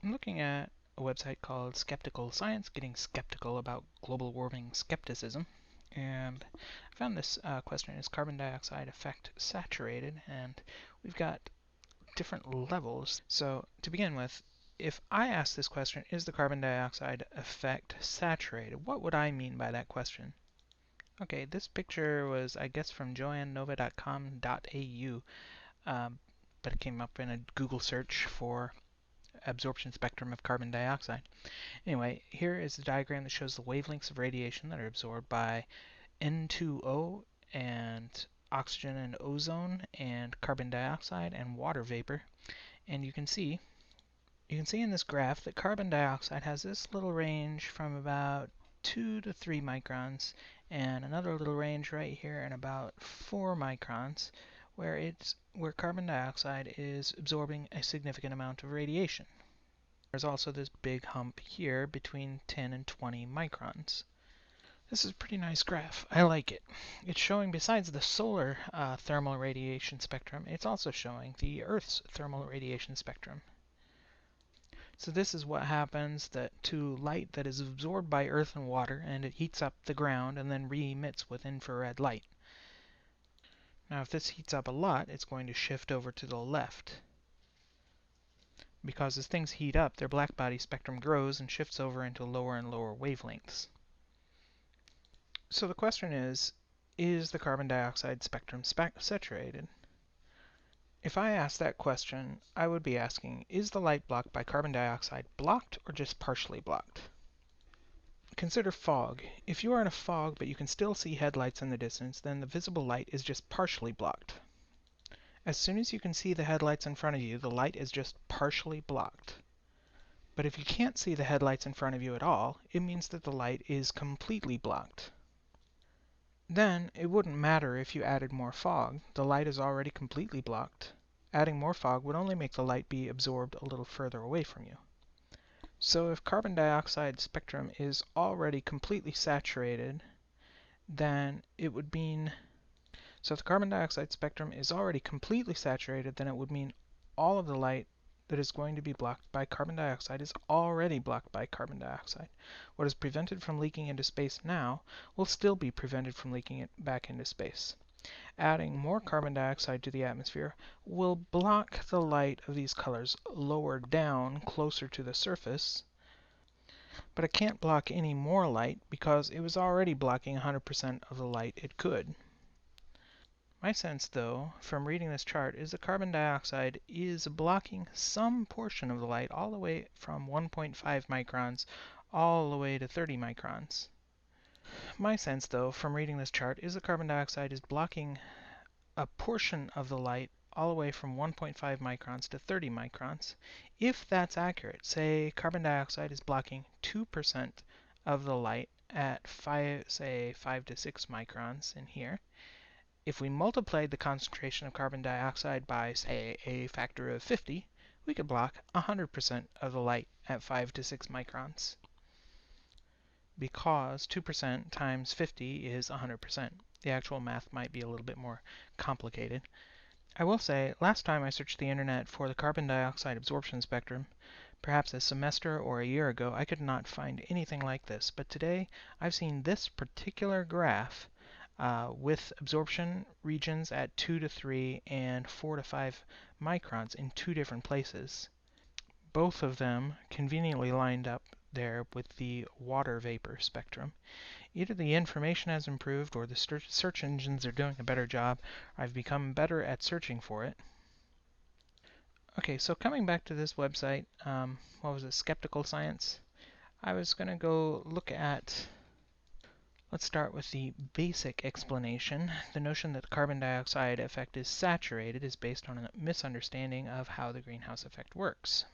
I'm looking at a website called Skeptical Science, getting skeptical about global warming skepticism. And I found this question: is carbon dioxide effect saturated? And we've got different levels. So to begin with, if I ask this question, is the carbon dioxide effect saturated? What would I mean by that question? Okay, this picture was, I guess, from joannova.com.au, but it came up in a Google search for absorption spectrum of carbon dioxide. Anyway, here is the diagram that shows the wavelengths of radiation that are absorbed by N2O and oxygen and ozone and carbon dioxide and water vapor. And you can see in this graph that carbon dioxide has this little range from about 2 to 3 microns and another little range right here at about 4 microns where carbon dioxide is absorbing a significant amount of radiation. There's also this big hump here between 10 and 20 microns. This is a pretty nice graph. I like it. It's showing, besides the solar thermal radiation spectrum, it's also showing the Earth's thermal radiation spectrum. So this is what happens to light that is absorbed by Earth and water, and it heats up the ground and then re-emits with infrared light. Now if this heats up a lot, it's going to shift over to the left. Because as things heat up, their blackbody spectrum grows and shifts over into lower and lower wavelengths. So the question is the carbon dioxide spectrum saturated? If I ask that question, I would be asking, is the light blocked by carbon dioxide blocked or just partially blocked? Consider fog. If you are in a fog but you can still see headlights in the distance, then the visible light is just partially blocked. As soon as you can see the headlights in front of you, the light is just partially blocked. But if you can't see the headlights in front of you at all, it means that the light is completely blocked. Then it wouldn't matter if you added more fog. The light is already completely blocked. Adding more fog would only make the light be absorbed a little further away from you. So if carbon dioxide spectrum is already completely saturated, then it would mean, so if the carbon dioxide spectrum is already completely saturated, then it would mean all of the light that is going to be blocked by carbon dioxide is already blocked by carbon dioxide. What is prevented from leaking into space now will still be prevented from leaking it back into space. Adding more carbon dioxide to the atmosphere will block the light of these colors lower down closer to the surface, but it can't block any more light because it was already blocking 100% of the light it could. My sense, though, from reading this chart, is that carbon dioxide is blocking some portion of the light all the way from 1.5 microns all the way to 30 microns. My sense, though, from reading this chart, is that carbon dioxide is blocking a portion of the light all the way from 1.5 microns to 30 microns. If that's accurate, say carbon dioxide is blocking 2% of the light at 5 to 6 microns in here. If we multiplied the concentration of carbon dioxide by, say, a factor of 50, we could block 100% of the light at 5 to 6 microns. Because 2% times 50 is 100%. The actual math might be a little bit more complicated. I will say, last time I searched the internet for the carbon dioxide absorption spectrum, perhaps a semester or a year ago, I could not find anything like this. But today, I've seen this particular graph with absorption regions at 2 to 3 and 4 to 5 microns in two different places. Both of them conveniently lined up there with the water vapor spectrum. Either the information has improved or the search engines are doing a better job, or I've become better at searching for it. Okay, so coming back to this website, what was it, Skeptical Science? I was going to go look at, let's start with the basic explanation. The notion that the carbon dioxide effect is saturated is based on a misunderstanding of how the greenhouse effect works.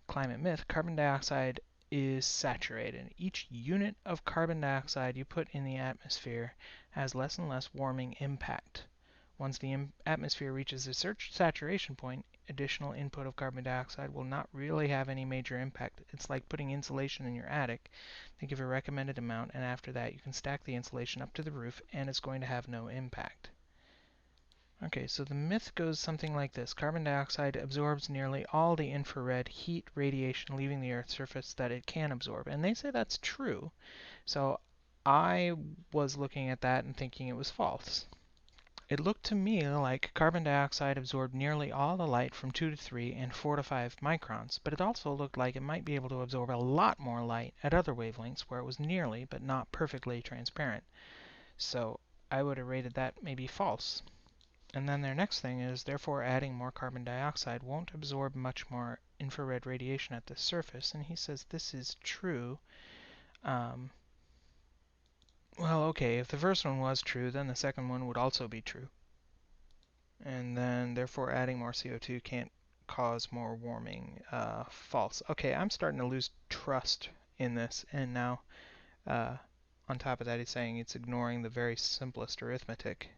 Climate myth, carbon dioxide is saturated. Each unit of carbon dioxide you put in the atmosphere has less and less warming impact. Once the atmosphere reaches a saturation point, additional input of carbon dioxide will not really have any major impact. It's like putting insulation in your attic. They give a recommended amount, and after that you can stack the insulation up to the roof, and it's going to have no impact. Okay, so the myth goes something like this. Carbon dioxide absorbs nearly all the infrared heat radiation leaving the Earth's surface that it can absorb. And they say that's true. So I was looking at that and thinking it was false. It looked to me like carbon dioxide absorbed nearly all the light from 2 to 3 and 4 to 5 microns, but it also looked like it might be able to absorb a lot more light at other wavelengths where it was nearly but not perfectly transparent. So I would have rated that maybe false. And then their next thing is, therefore adding more carbon dioxide won't absorb much more infrared radiation at the surface, and he says this is true. Well, okay, if the first one was true, then the second one would also be true. And then, therefore, adding more CO2 can't cause more warming. False. Okay, I'm starting to lose trust in this, and now, on top of that, he's saying it's ignoring the very simplest arithmetic.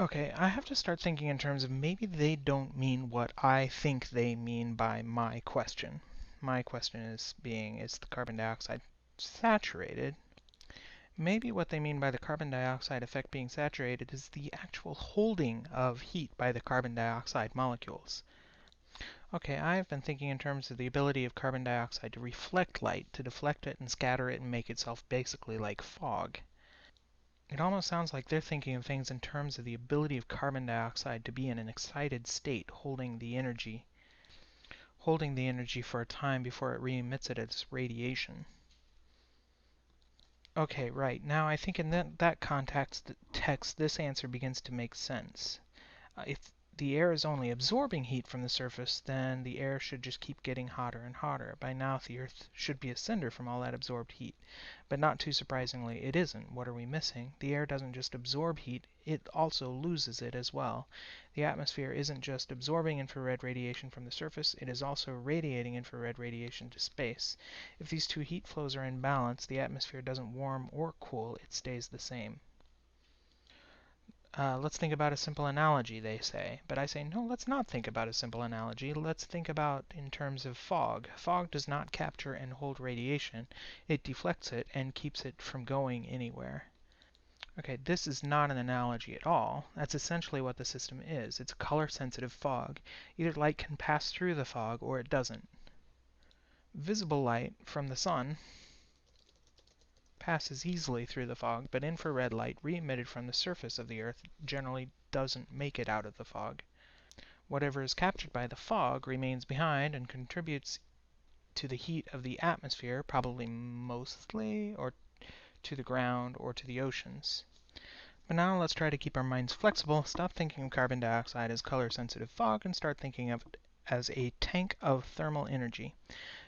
Okay, I have to start thinking in terms of maybe they don't mean what I think they mean by my question. My question is the carbon dioxide saturated? Maybe what they mean by the carbon dioxide effect being saturated is the actual holding of heat by the carbon dioxide molecules. Okay, I've been thinking in terms of the ability of carbon dioxide to reflect light, to deflect it and scatter it and make itself basically like fog. It almost sounds like they're thinking of things in terms of the ability of carbon dioxide to be in an excited state, holding the energy for a time before it re-emits it as radiation. Okay, right. Now I think in that context, this answer begins to make sense. If the air is only absorbing heat from the surface, then the air should just keep getting hotter and hotter. By now, the Earth should be a cinder from all that absorbed heat. But not too surprisingly, it isn't. What are we missing? The air doesn't just absorb heat, it also loses it as well. The atmosphere isn't just absorbing infrared radiation from the surface, it is also radiating infrared radiation to space. If these two heat flows are in balance, the atmosphere doesn't warm or cool, it stays the same. Let's think about a simple analogy, they say. But I say, no, let's not think about a simple analogy. Let's think about in terms of fog. Fog does not capture and hold radiation. It deflects it and keeps it from going anywhere. Okay, this is not an analogy at all. That's essentially what the system is. It's a color-sensitive fog. Either light can pass through the fog or it doesn't. Visible light from the sun passes easily through the fog, but infrared light re-emitted from the surface of the Earth generally doesn't make it out of the fog. Whatever is captured by the fog remains behind and contributes to the heat of the atmosphere, probably mostly, or to the ground or to the oceans. But now let's try to keep our minds flexible, stop thinking of carbon dioxide as color-sensitive fog, and start thinking of it as a tank of thermal energy.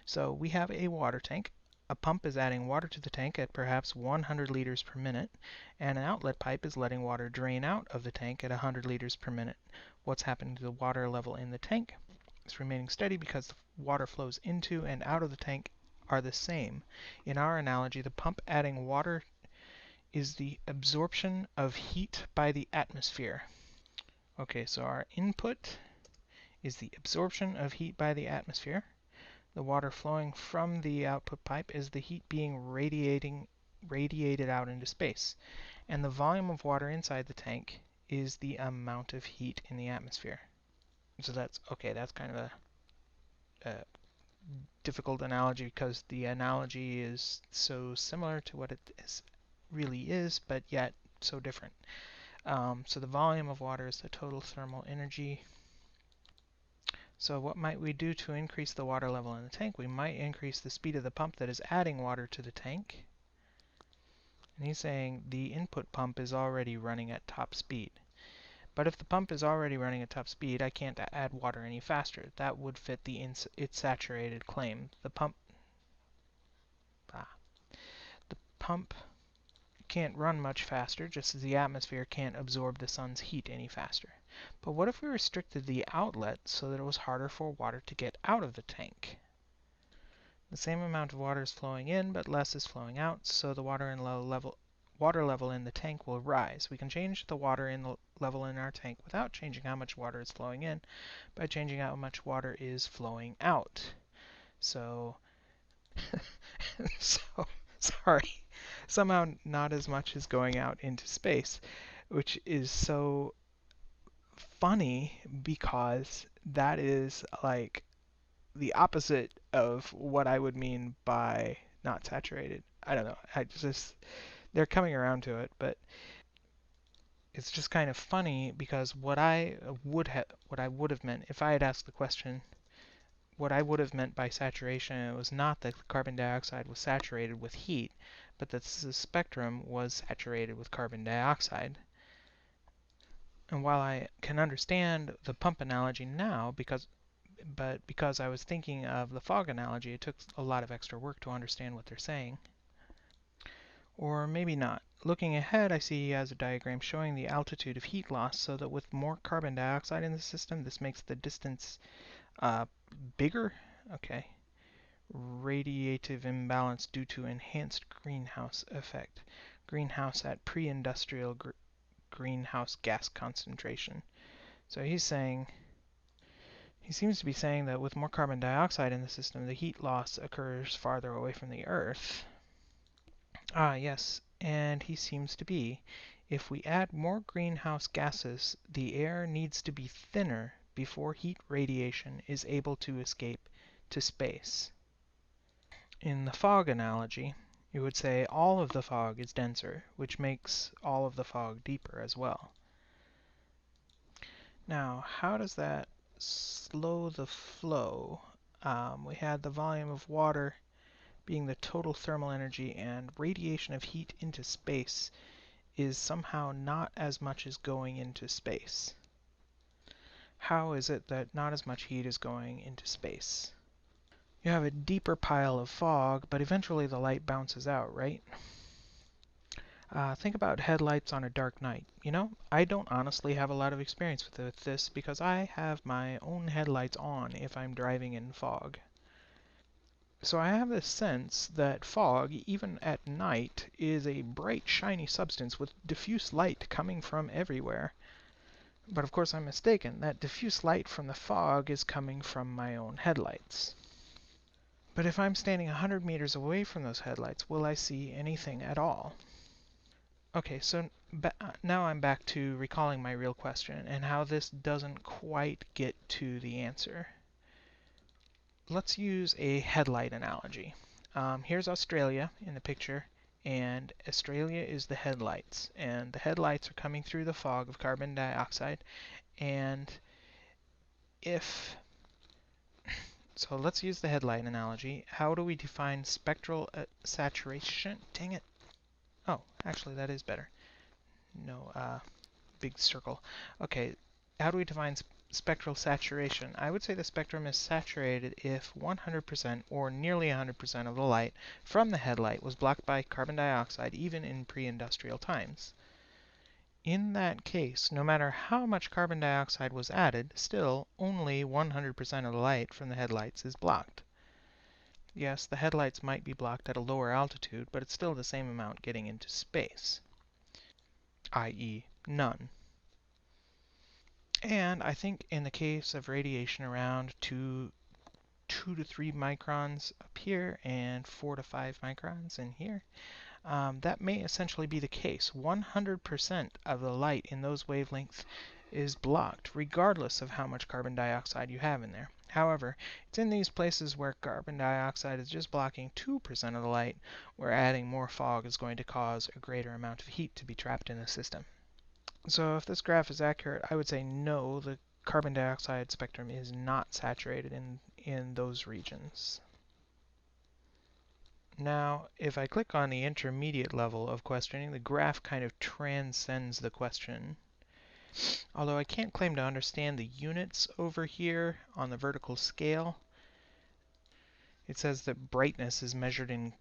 So we have a water tank. A pump is adding water to the tank at perhaps 100 liters per minute, and an outlet pipe is letting water drain out of the tank at 100 liters per minute. What's happening to the water level in the tank? It's remaining steady because the water flows into and out of the tank are the same. In our analogy, the pump adding water is the absorption of heat by the atmosphere. Okay, so our input is the absorption of heat by the atmosphere. The water flowing from the output pipe is the heat being radiated out into space. And the volume of water inside the tank is the amount of heat in the atmosphere. So that's kind of a difficult analogy because the analogy is so similar to what it really is, but yet so different. So the volume of water is the total thermal energy. So what might we do to increase the water level in the tank? We might increase the speed of the pump that is adding water to the tank. And he's saying the input pump is already running at top speed. But if the pump is already running at top speed, I can't add water any faster. That would fit the it's saturated claim. The pump can't run much faster, just as the atmosphere can't absorb the sun's heat any faster. But what if we restricted the outlet so that it was harder for water to get out of the tank? The same amount of water is flowing in, but less is flowing out, so the water level in the tank will rise. We can change the water level in our tank without changing how much water is flowing in, by changing how much water is flowing out. So, sorry, somehow not as much is going out into space, which is so funny because that is like the opposite of what I would mean by not saturated. I don't know. They're coming around to it, but it's just kind of funny because what I would have meant if I had asked the question, what I would have meant by saturation was not that carbon dioxide was saturated with heat, but that the spectrum was saturated with carbon dioxide. And while I can understand the pump analogy now, because I was thinking of the fog analogy, it took a lot of extra work to understand what they're saying. Or maybe not. Looking ahead, I see he has a diagram showing the altitude of heat loss, so that with more carbon dioxide in the system, this makes the distance bigger. Okay. Radiative imbalance due to enhanced greenhouse effect. Greenhouse at pre-industrial greenhouse gas concentration. So he seems to be saying that with more carbon dioxide in the system, the heat loss occurs farther away from the Earth. Ah, yes, and he seems to be. If we add more greenhouse gases, the air needs to be thinner before heat radiation is able to escape to space. In the fog analogy, you would say all of the fog is denser, which makes all of the fog deeper as well. Now, how does that slow the flow? We had the volume of water being the total thermal energy, and radiation of heat into space is somehow not as much as going into space. How is it that not as much heat is going into space? You have a deeper pile of fog, but eventually the light bounces out, right? Think about headlights on a dark night. You know, I don't honestly have a lot of experience with this because I have my own headlights on if I'm driving in fog. So I have this sense that fog, even at night, is a bright, shiny substance with diffuse light coming from everywhere. But of course I'm mistaken. That diffuse light from the fog is coming from my own headlights. But if I'm standing 100 meters away from those headlights, will I see anything at all? Okay, so now I'm back to recalling my real question and how this doesn't quite get to the answer. Let's use a headlight analogy. Here's Australia in the picture, and Australia is the headlights. And the headlights are coming through the fog of carbon dioxide. And so let's use the headlight analogy. How do we define spectral saturation? Dang it. Oh, actually that is better. No, big circle. Okay, how do we define spectral saturation? I would say the spectrum is saturated if 100% or nearly 100% of the light from the headlight was blocked by carbon dioxide even in pre-industrial times. In that case, no matter how much carbon dioxide was added, still only 100% of the light from the headlights is blocked. Yes, the headlights might be blocked at a lower altitude, but it's still the same amount getting into space, i.e., none. And I think in the case of radiation around 2 to 3 microns up here and 4 to 5 microns in here, that may essentially be the case. 100% of the light in those wavelengths is blocked, regardless of how much carbon dioxide you have in there. However, it's in these places where carbon dioxide is just blocking 2% of the light, where adding more fog is going to cause a greater amount of heat to be trapped in the system. So if this graph is accurate, I would say no, the carbon dioxide spectrum is not saturated in those regions. Now, if I click on the intermediate level of questioning, the graph kind of transcends the question. Although I can't claim to understand the units over here on the vertical scale, it says that brightness is measured in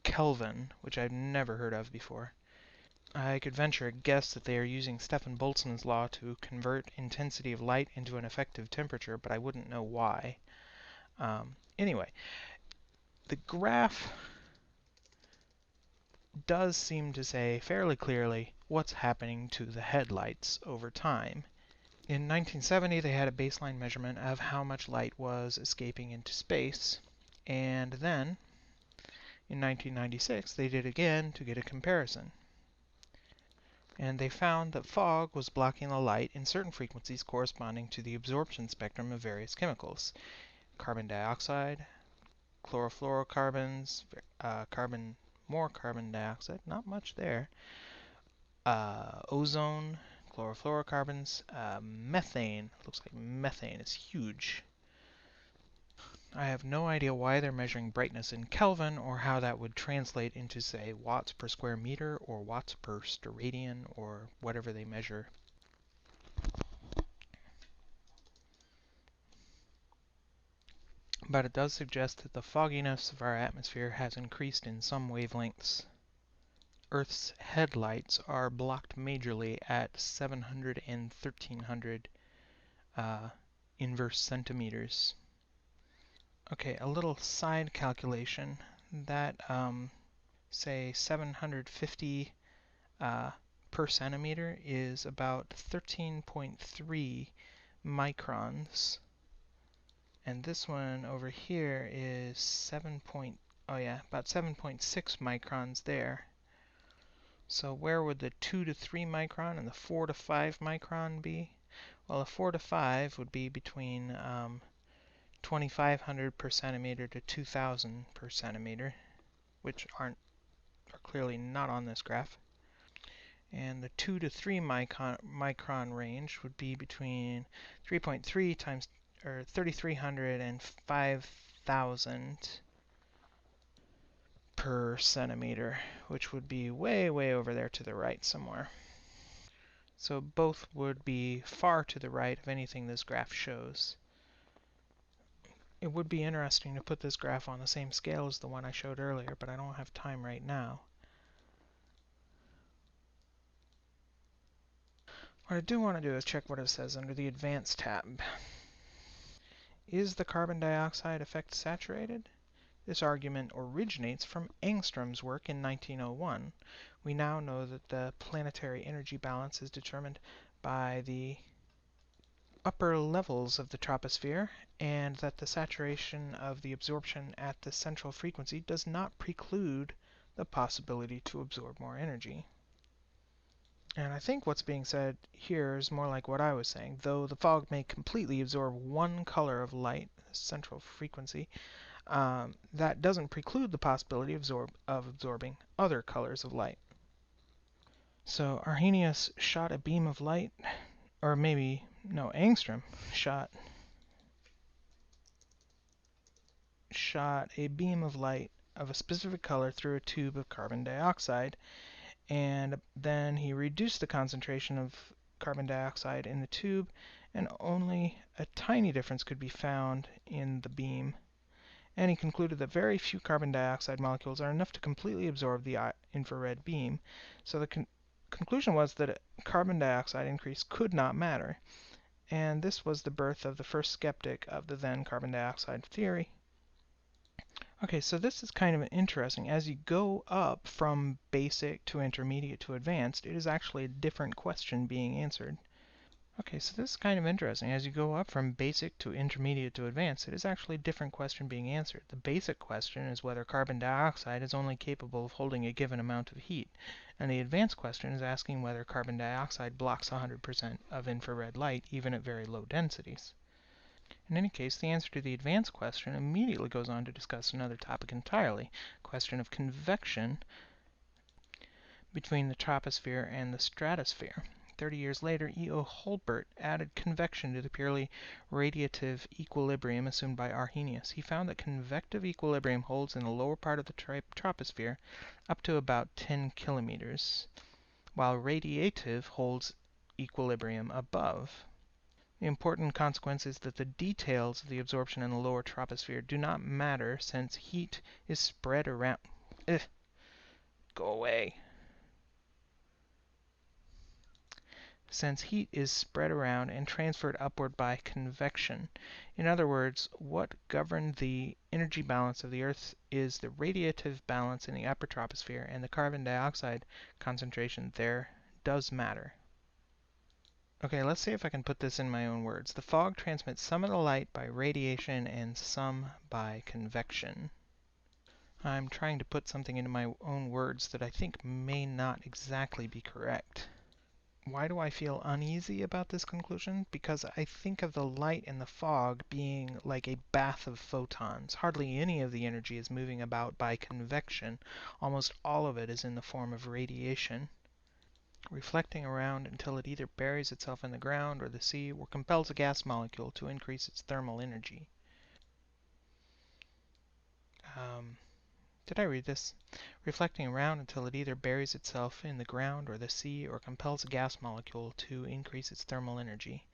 Kelvin, which I've never heard of before. I could venture a guess that they are using Stefan Boltzmann's law to convert intensity of light into an effective temperature, but I wouldn't know why. Anyway, the graph does seem to say fairly clearly what's happening to the headlights over time. In 1970, they had a baseline measurement of how much light was escaping into space, and then in 1996, they did again to get a comparison. And they found that fog was blocking the light in certain frequencies corresponding to the absorption spectrum of various chemicals. Carbon dioxide, chlorofluorocarbons, more carbon dioxide, not much there, ozone, chlorofluorocarbons, methane. Looks like methane is huge. I have no idea why they're measuring brightness in Kelvin or how that would translate into, say, watts per square meter or watts per steradian or whatever they measure. But it does suggest that the fogginess of our atmosphere has increased in some wavelengths. Earth's headlights are blocked majorly at 700 and 1300 inverse centimeters. Okay, a little side calculation that, say, 750 per centimeter is about 13.3 microns. And this one over here is about 7.6 microns there. So where would the 2 to 3 micron and the 4 to 5 micron be? Well, the 4 to 5 would be between 2500 per centimeter to 2000 per centimeter, which are clearly not on this graph. And the 2 to 3 micron range would be between 3.3 times 3300 and 5000 per centimeter, which would be way, way over there to the right somewhere. So both would be far to the right of anything this graph shows. It would be interesting to put this graph on the same scale as the one I showed earlier, but I don't have time right now. What I do want to do is check what it says under the Advanced tab. Is the carbon dioxide effect saturated? This argument originates from Angstrom's work in 1901. We now know that the planetary energy balance is determined by the upper levels of the troposphere, and that the saturation of the absorption at the central frequency does not preclude the possibility to absorb more energy. And I think what's being said here is more like what I was saying. Though the fog may completely absorb one color of light, the central frequency, that doesn't preclude the possibility of absorbing other colors of light. So Arrhenius shot a beam of light, or maybe, no, Angstrom shot a beam of light of a specific color through a tube of carbon dioxide, and then he reduced the concentration of carbon dioxide in the tube, and only a tiny difference could be found in the beam. And he concluded that very few carbon dioxide molecules are enough to completely absorb the infrared beam. So the conclusion was that a carbon dioxide increase could not matter. And this was the birth of the first skeptic of the then carbon dioxide theory. Okay, so this is kind of interesting. As you go up from basic to intermediate to advanced, it is actually a different question being answered. Okay, so this is kind of interesting. As you go up from basic to intermediate to advanced, it is actually a different question being answered. The basic question is whether carbon dioxide is only capable of holding a given amount of heat, and the advanced question is asking whether carbon dioxide blocks 100% of infrared light, even at very low densities. In any case, the answer to the advanced question immediately goes on to discuss another topic entirely, question of convection between the troposphere and the stratosphere. 30 years later, E.O. Holbert added convection to the purely radiative equilibrium assumed by Arrhenius. He found that convective equilibrium holds in the lower part of the troposphere up to about 10 kilometers, while radiative holds equilibrium above. The important consequence is that the details of the absorption in the lower troposphere do not matter since heat is spread around. Go away. Since heat is spread around and transferred upward by convection. In other words, what governed the energy balance of the Earth is the radiative balance in the upper troposphere, and the carbon dioxide concentration there does matter. Okay, let's see if I can put this in my own words. The fog transmits some of the light by radiation and some by convection. I'm trying to put something into my own words that I think may not exactly be correct. Why do I feel uneasy about this conclusion? Because I think of the light in the fog being like a bath of photons. Hardly any of the energy is moving about by convection. Almost all of it is in the form of radiation, reflecting around until it either buries itself in the ground or the sea or compels a gas molecule to increase its thermal energy. Did I read this? Reflecting around until it either buries itself in the ground or the sea or compels a gas molecule to increase its thermal energy.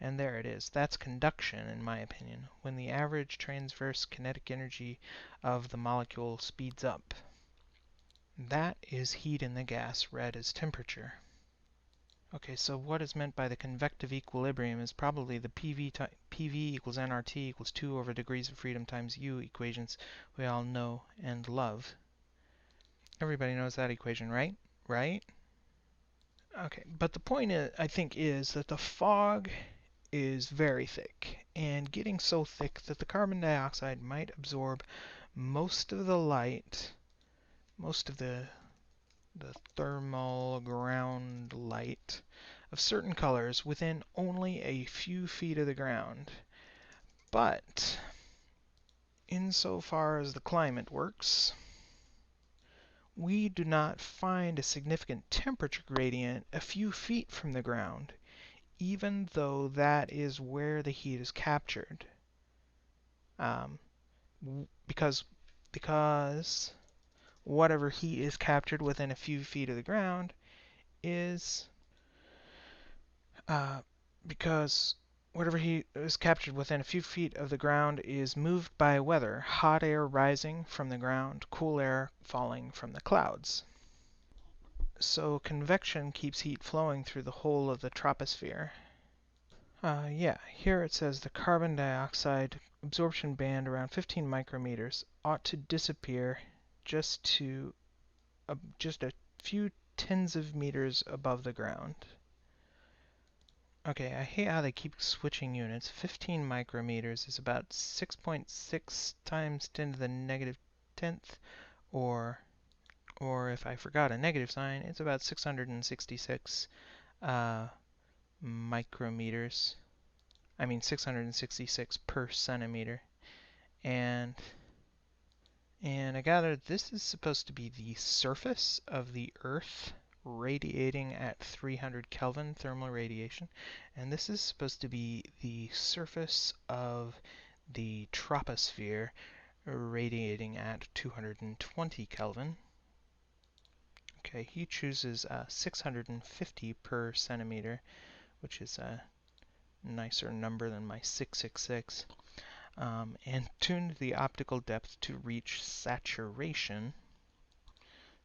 And there it is. That's conduction, in my opinion, when the average transverse kinetic energy of the molecule speeds up. That is heat in the gas, read as temperature. Okay, so what is meant by the convective equilibrium is probably the PV equals nRT equals 2 over degrees of freedom times U equations we all know and love. Everybody knows that equation, right? Right? Okay, but the point is, I think is that the fog is very thick, and getting so thick that the carbon dioxide might absorb most of the light, most of the thermal ground light of certain colors within only a few feet of the ground. But insofar as the climate works, we do not find a significant temperature gradient a few feet from the ground, even though that is where the heat is captured. Because whatever heat is captured within a few feet of the ground is because whatever heat is captured within a few feet of the ground is moved by weather, hot air rising from the ground, cool air falling from the clouds. So convection keeps heat flowing through the whole of the troposphere. Yeah, here it says the carbon dioxide absorption band around 15 micrometers ought to disappear just a few tens of meters above the ground. Okay, I hate how they keep switching units. 15 micrometers is about 6.6 times 10 to the negative 10th, or if I forgot a negative sign, it's about 666 micrometers. I mean 666 per centimeter. And I gather this is supposed to be the surface of the Earth radiating at 300 Kelvin thermal radiation, and this is supposed to be the surface of the troposphere radiating at 220 Kelvin. Okay, he chooses 650 per centimeter, which is a nicer number than my 666, and tuned the optical depth to reach saturation.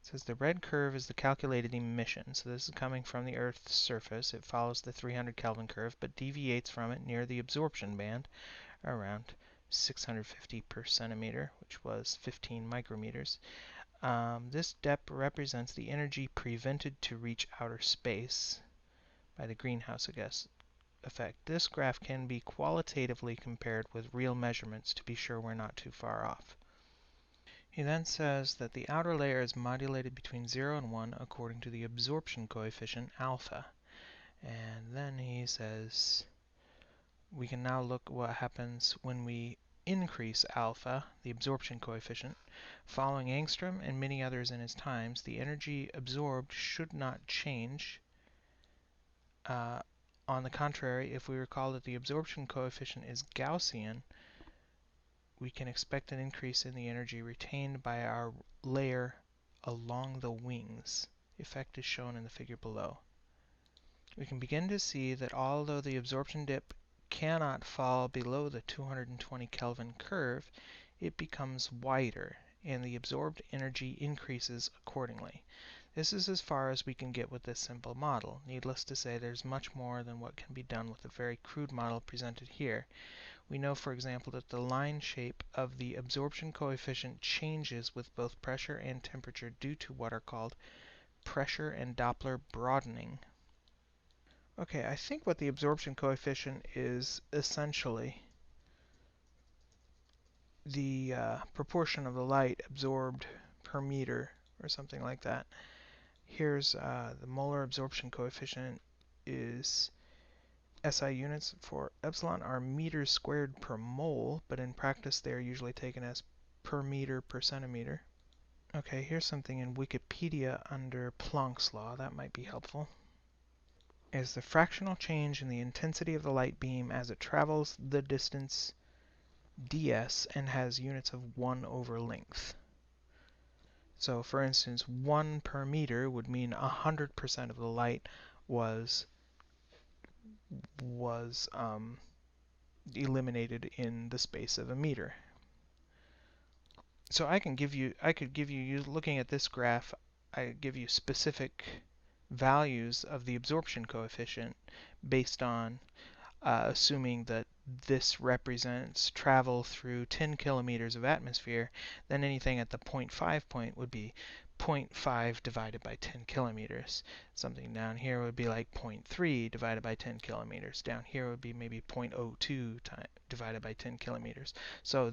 It says the red curve is the calculated emission. So this is coming from the Earth's surface. It follows the 300 Kelvin curve, but deviates from it near the absorption band, around 650 per centimeter, which was 15 micrometers. This depth represents the energy prevented to reach outer space by the greenhouse effect. This graph can be qualitatively compared with real measurements to be sure we're not too far off. He then says that the outer layer is modulated between 0 and 1 according to the absorption coefficient alpha. And then he says we can now look what happens when we increase alpha, the absorption coefficient. Following Angstrom and many others in his times, the energy absorbed should not change. On the contrary, if we recall that the absorption coefficient is Gaussian, we can expect an increase in the energy retained by our layer along the wings. The effect is shown in the figure below. We can begin to see that although the absorption dip cannot fall below the 220 Kelvin curve, it becomes wider, and the absorbed energy increases accordingly. This is as far as we can get with this simple model. Needless to say, there's much more than what can be done with the very crude model presented here. We know, for example, that the line shape of the absorption coefficient changes with both pressure and temperature due to what are called pressure and Doppler broadening. Okay, I think what the absorption coefficient is essentially the proportion of the light absorbed per meter or something like that. Here's the molar absorption coefficient is SI units for epsilon are meters squared per mole, but in practice they are usually taken as per meter per centimeter. Okay, here's something in Wikipedia under Planck's law that might be helpful. Is the fractional change in the intensity of the light beam as it travels the distance ds and has units of 1 over length. So for instance, 1 per meter would mean 100% of the light was eliminated in the space of a meter. So I could give you, looking at this graph, I could give you specific values of the absorption coefficient based on assuming that this represents travel through 10 kilometers of atmosphere, then anything at the 0.5 point would be 0.5 divided by 10 kilometers. Something down here would be like 0.3 divided by 10 kilometers. Down here would be maybe 0.02 divided by 10 kilometers. So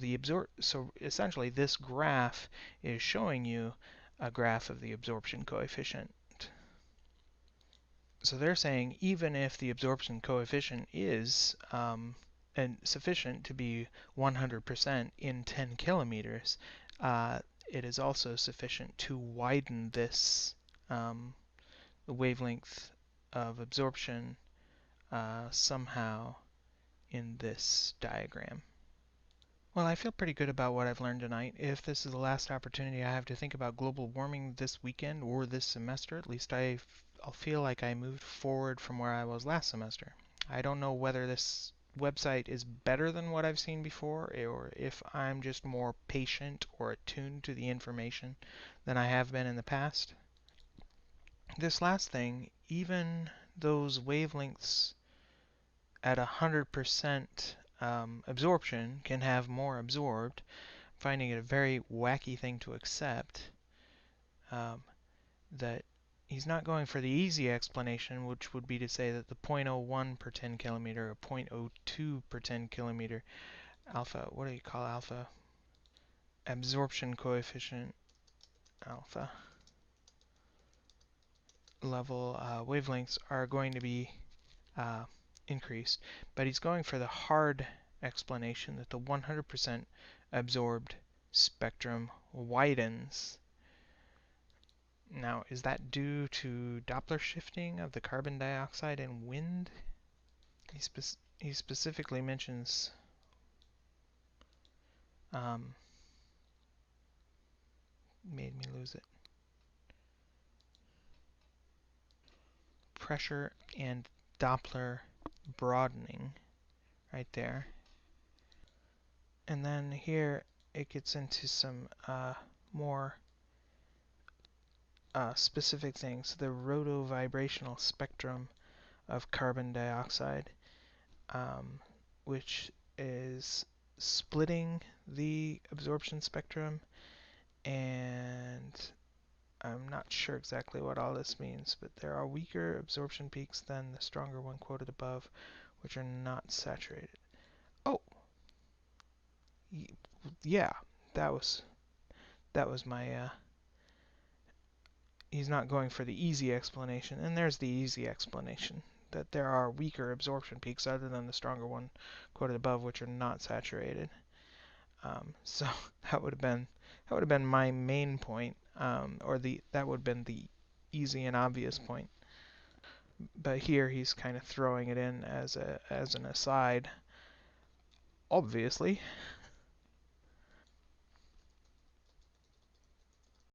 essentially this graph is showing you a graph of the absorption coefficient. So they're saying even if the absorption coefficient is sufficient to be 100% in 10 kilometers, it is also sufficient to widen this the wavelength of absorption somehow in this diagram. Well, I feel pretty good about what I've learned tonight. If this is the last opportunity I have to think about global warming this weekend or this semester, at least I'll feel like I moved forward from where I was last semester. I don't know whether this website is better than what I've seen before, or if I'm just more patient or attuned to the information than I have been in the past. This last thing, even those wavelengths at 100% absorption can have more absorbed, finding it a very wacky thing to accept, that he's not going for the easy explanation, which would be to say that the 0.01 per 10 kilometer or 0.02 per 10 kilometer alpha, what do you call alpha? Absorption coefficient alpha level wavelengths are going to be increased, but he's going for the hard explanation that the 100% absorbed spectrum widens. Now, is that due to Doppler shifting of the carbon dioxide and wind? He specifically mentions made me lose it. Pressure and Doppler broadening right there. And then here it gets into some more specific things. The rotovibrational spectrum of carbon dioxide, which is splitting the absorption spectrum, and I'm not sure exactly what all this means, but there are weaker absorption peaks than the stronger one quoted above, which are not saturated. Oh, yeah, that was my. He's not going for the easy explanation, and there's the easy explanation, that there are weaker absorption peaks other than the stronger one quoted above, which are not saturated. So that would have been my main point, that would have been the easy and obvious point. But here he's kind of throwing it in as an aside, obviously.